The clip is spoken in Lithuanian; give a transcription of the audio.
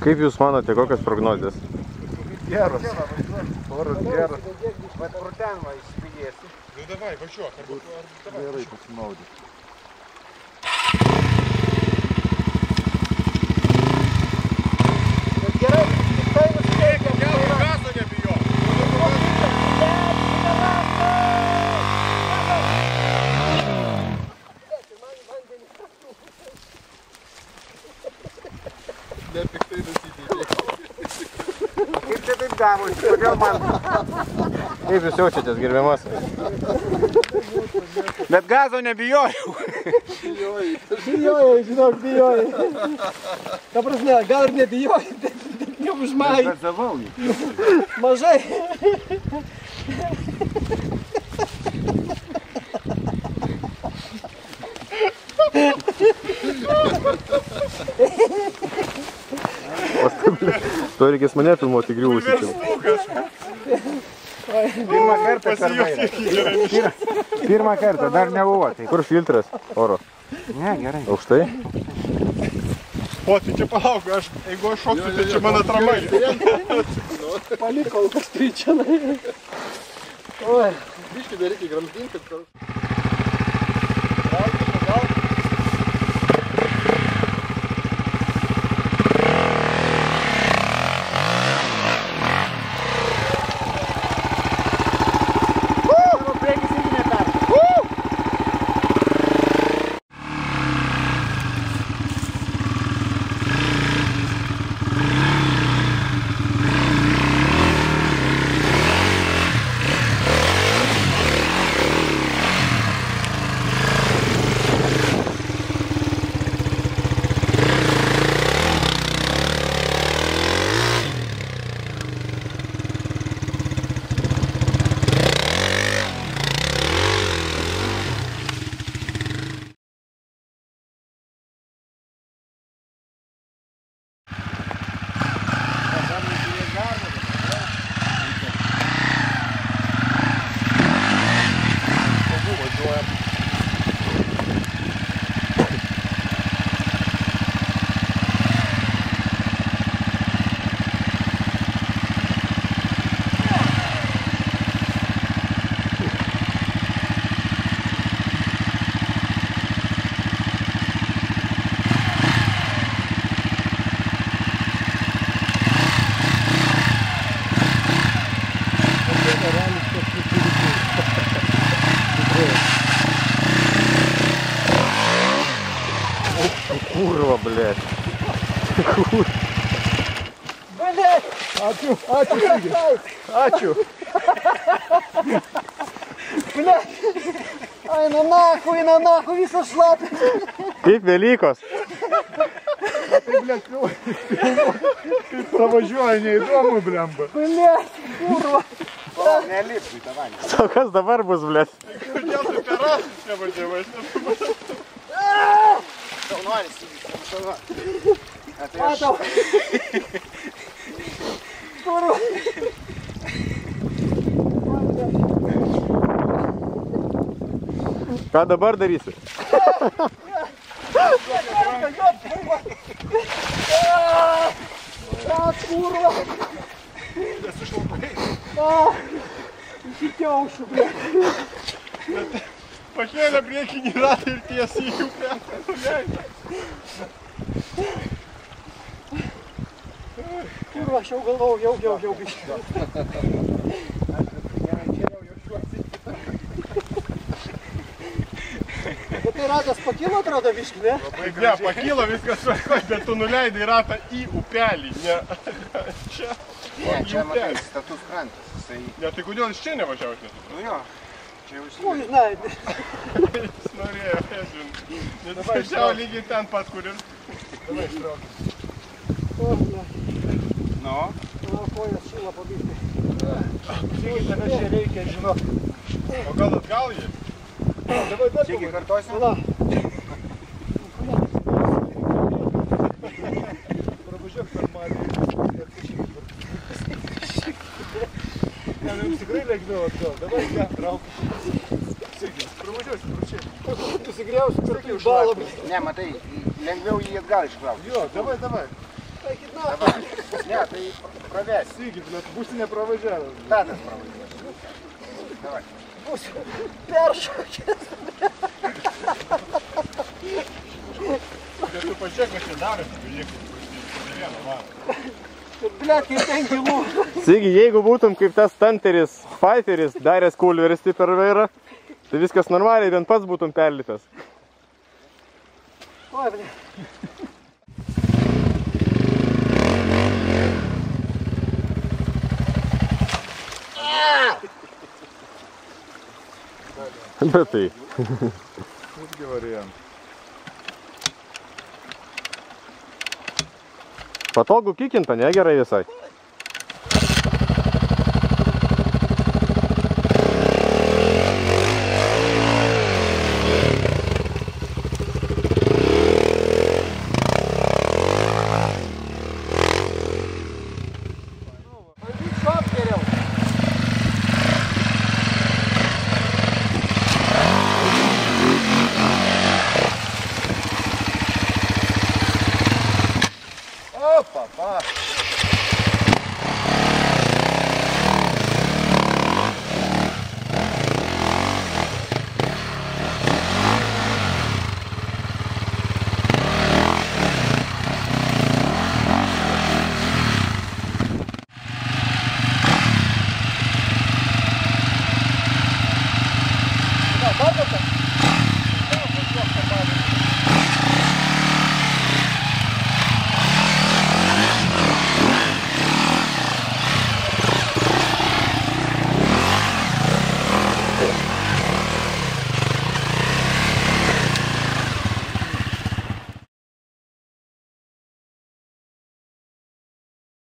Kaip jūs manote, kokios prognozės? Geras. Oras geras. Bet kur ten va įspėdėsi. Nu davai, važiuok. Gerai pasimaudė. Bet gerai, tik tai nusiteikia. Kelio gazo nebijok. Nepiktai nusiteikia. Kaip čia taip gavosi, kodėl man? Kaip jūs jaučiatės, gerbiamas? Bet gazo nebijojau. Bijojai, žinok, bijojai. Ta prasme, gal ir nebijojai, bet neužmai. Gazavau jį. Mažai. To reikės mane filmuoti griuvusi čia. Pirmą kartą per vairą. Pirmą kartą, dar nebuvo. Kur filtras oro? Ne, gerai. Aukštai? O, tai čia palauk, jeigu aš šoksiu, tai čia mano tramai. Palikau kažkai čia. Oi. Biškį dar reikia gramzdinti, kad... Kurva, blėt. Blėt. Ačiū, Irgi. Ačiū. Blėt. Eina nahu, visas šlapia. Kaip Velykos? Tai, blėt, kaip pravažiuoja, neįdomu, blemba. Blėt, kurva. Nelipui tą vanį. O kas dabar bus, blėt? Kodėl tu per rasus nevažiavai? Šaunuolis įvykti, Matau. Kurva. Ką dabar darysi? Kurva. Įsikiaušiu, blėt. Pakėlė priekinį ratą ir tiesiai į upę. Kurva, aš jau galvojau, jau biškį. Bet tai ratas pakilo, atrodo, biškį, ne? Ne, pakilo viskas tvarkoj, bet tu nuleidai ratą į upelį, ne čia. Ne, čia matai, status krantas. Ne, tai kodėl iš čia nevažiavęs nesu? Nu jo, čia jau Ui, žinai. Jis norėjo, žin. Nes važiavo lygiai ten pat, kur ir... Davai, ištrauk. O, ne. Nu? Na, kojas šila po biškį. Lygiai tave čia reikia, žinok. O gal atgal jį? Davai, dar Čekį kartuosim? Na. Pravažiuok per Mariją. Ne, jums tikrai reikia atgal. Dabar ką, trauk. Pravažiuosi, prašai. Tu sigriausi per tai balą. Ne, matai, lengviau jį atgal iškrauti. Jo, davai. Taikit na. Ne, tai pravesi. Sygit, net būsi nepravažiavęs. Tadas pravažiuos. Davai. Bus peršokęs. Bet tu pažiūrėk, kas čia darosi, beliekit, vieną, va. Ir blėt, kaip ten gilų. Sigi, jeigu būtum kaip tas stunteris, fighteris, daręs kulverstį per vairą, tai viskas normaliai, ten pats būtum perlipęs. Oi, blėt. Bet tai. Irgi variantas. Patogu kikinta, ne gerai visai.